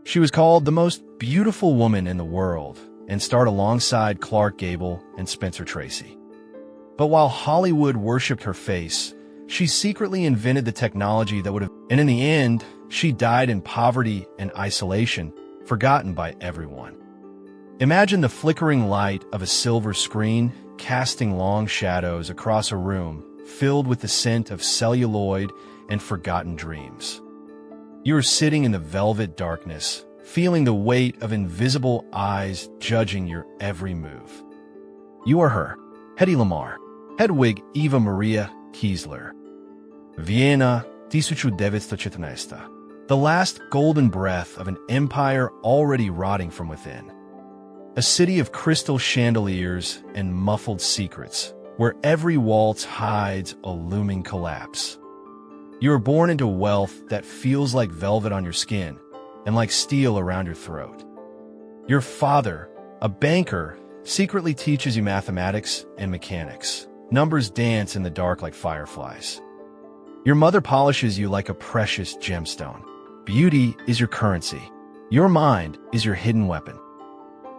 She was called the most beautiful woman in the world and starred alongside Clark Gable and Spencer Tracy. But while Hollywood worshipped her face, she secretly invented the technology that would have... And in the end, she died in poverty and isolation, forgotten by everyone. Imagine the flickering light of a silver screen casting long shadows across a room filled with the scent of celluloid and forgotten dreams. You are sitting in the velvet darkness, feeling the weight of invisible eyes judging your every move. You are her, Hedy Lamarr, Hedwig Eva Maria Kiesler. Vienna, 1914. The last golden breath of an empire already rotting from within. A city of crystal chandeliers and muffled secrets, where every waltz hides a looming collapse. You are born into wealth that feels like velvet on your skin and like steel around your throat. Your father, a banker, secretly teaches you mathematics and mechanics. Numbers dance in the dark like fireflies. Your mother polishes you like a precious gemstone. Beauty is your currency. Your mind is your hidden weapon.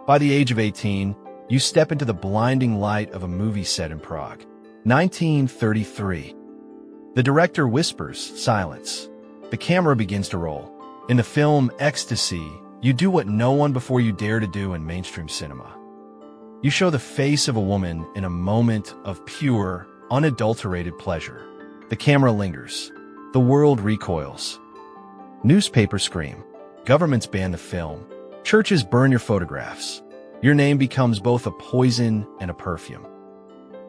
By the age of 18, you step into the blinding light of a movie set in Prague. 1933. The director whispers, silence. The camera begins to roll. In the film Ecstasy, you do what no one before you dare to do in mainstream cinema. You show the face of a woman in a moment of pure, unadulterated pleasure. The camera lingers. The world recoils. Newspapers scream. Governments ban the film. Churches burn your photographs. Your name becomes both a poison and a perfume.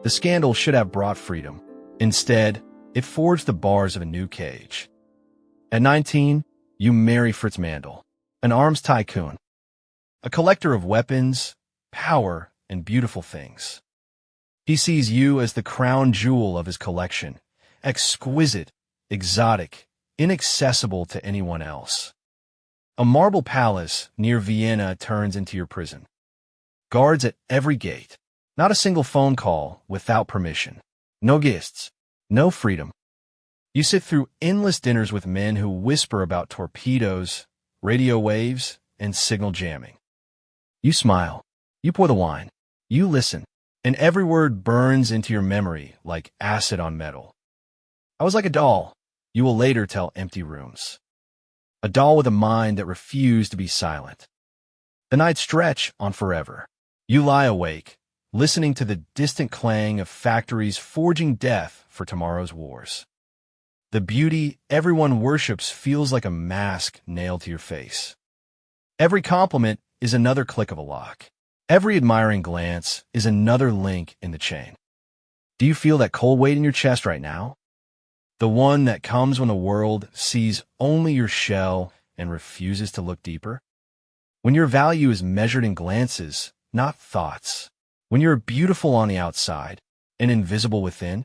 The scandal should have brought freedom. Instead, it forged the bars of a new cage. At 19, you marry Fritz Mandel, an arms tycoon, a collector of weapons, power, and beautiful things. He sees you as the crown jewel of his collection, exquisite, exotic, inaccessible to anyone else. A marble palace near Vienna turns into your prison. Guards at every gate. Not a single phone call without permission. No guests. No freedom. You sit through endless dinners with men who whisper about torpedoes, radio waves, and signal jamming. You smile. You pour the wine. You listen. And every word burns into your memory like acid on metal. I was like a doll, you will later tell empty rooms. A doll with a mind that refused to be silent. The nights stretch on forever. You lie awake, listening to the distant clang of factories forging death for tomorrow's wars. The beauty everyone worships feels like a mask nailed to your face. Every compliment is another click of a lock. Every admiring glance is another link in the chain. Do you feel that cold weight in your chest right now? The one that comes when the world sees only your shell and refuses to look deeper? When your value is measured in glances, not thoughts. When you're beautiful on the outside and invisible within?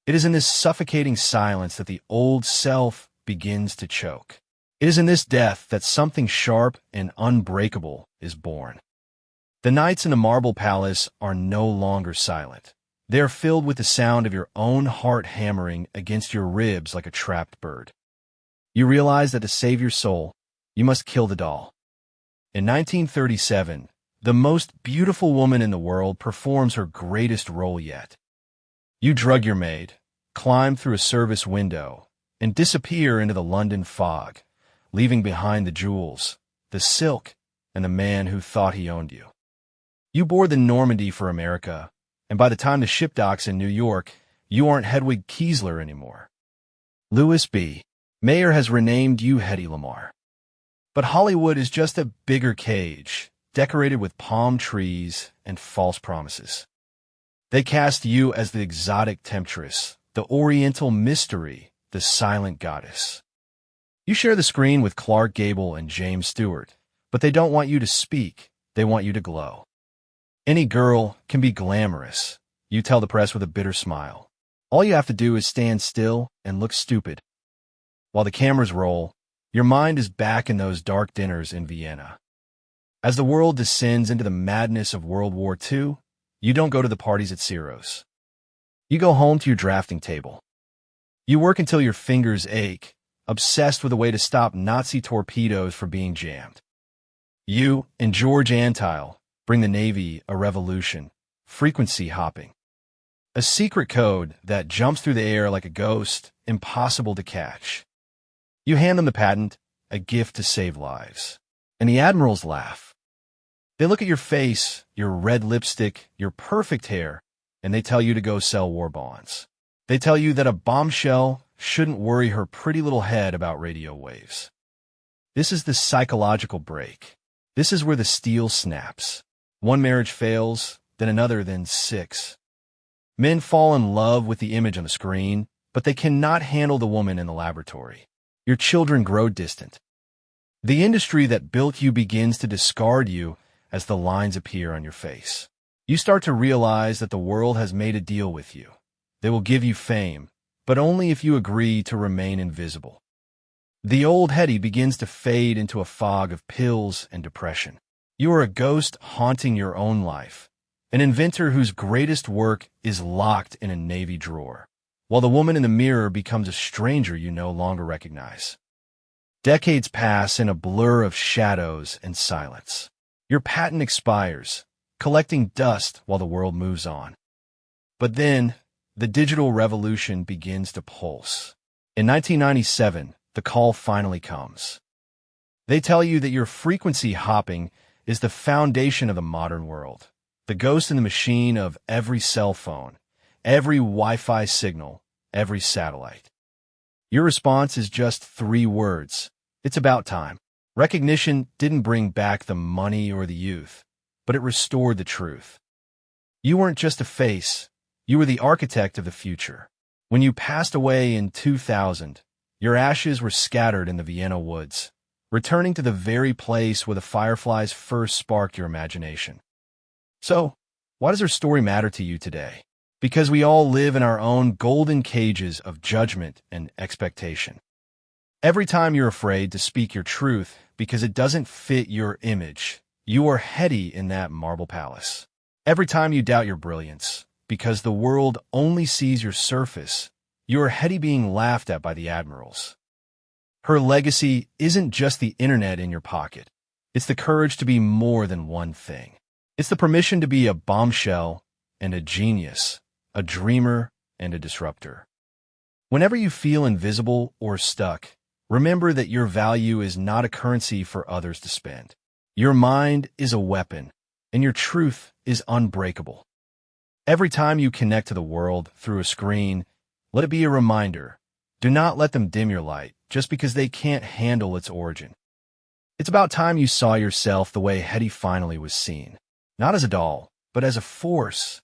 It is in this suffocating silence that the old self begins to choke. It is in this death that something sharp and unbreakable is born. The nights in the marble palace are no longer silent. They are filled with the sound of your own heart hammering against your ribs like a trapped bird. You realize that to save your soul, you must kill the doll. In 1937, the most beautiful woman in the world performs her greatest role yet. You drug your maid, climb through a service window, and disappear into the London fog, leaving behind the jewels, the silk, and the man who thought he owned you. You board the Normandy for America, and by the time the ship docks in New York, you aren't Hedwig Kiesler anymore. Louis B. Mayer has renamed you Hedy Lamarr. But Hollywood is just a bigger cage, decorated with palm trees and false promises. They cast you as the exotic temptress, the oriental mystery, the silent goddess. You share the screen with Clark Gable and James Stewart, but they don't want you to speak, they want you to glow. Any girl can be glamorous, you tell the press with a bitter smile. All you have to do is stand still and look stupid. While the cameras roll, your mind is back in those dark dinners in Vienna. As the world descends into the madness of World War II, you don't go to the parties at Ciro's. You go home to your drafting table. You work until your fingers ache, obsessed with a way to stop Nazi torpedoes from being jammed. You and George Antile bring the Navy a revolution, frequency hopping. A secret code that jumps through the air like a ghost, impossible to catch. You hand them the patent, a gift to save lives. And the admirals laugh. They look at your face, your red lipstick, your perfect hair, and they tell you to go sell war bonds. They tell you that a bombshell shouldn't worry her pretty little head about radio waves. This is the psychological break. This is where the steel snaps. One marriage fails, then another, then 6. Men fall in love with the image on the screen, but they cannot handle the woman in the laboratory. Your children grow distant. The industry that built you begins to discard you as the lines appear on your face. You start to realize that the world has made a deal with you. They will give you fame, but only if you agree to remain invisible. The old Hedy begins to fade into a fog of pills and depression. You are a ghost haunting your own life, an inventor whose greatest work is locked in a Navy drawer, while the woman in the mirror becomes a stranger you no longer recognize. Decades pass in a blur of shadows and silence. Your patent expires, collecting dust while the world moves on. But then, the digital revolution begins to pulse. In 1997, the call finally comes. They tell you that your frequency hopping is the foundation of the modern world, the ghost in the machine of every cell phone, every Wi-Fi signal, every satellite. Your response is just 3 words. It's about time. Recognition didn't bring back the money or the youth, but it restored the truth. You weren't just a face. You were the architect of the future. When you passed away in 2000, your ashes were scattered in the Vienna woods, returning to the very place where the fireflies first sparked your imagination. So, why does her story matter to you today? Because we all live in our own golden cages of judgment and expectation. Every time you're afraid to speak your truth because it doesn't fit your image, you are Hedy in that marble palace. Every time you doubt your brilliance, because the world only sees your surface, you are Hedy being laughed at by the admirals. Her legacy isn't just the internet in your pocket. It's the courage to be more than one thing. It's the permission to be a bombshell and a genius, a dreamer and a disruptor. Whenever you feel invisible or stuck, remember that your value is not a currency for others to spend. Your mind is a weapon, and your truth is unbreakable. Every time you connect to the world through a screen, let it be a reminder. Do not let them dim your light just because they can't handle its origin. It's about time you saw yourself the way Hedy finally was seen. Not as a doll, but as a force,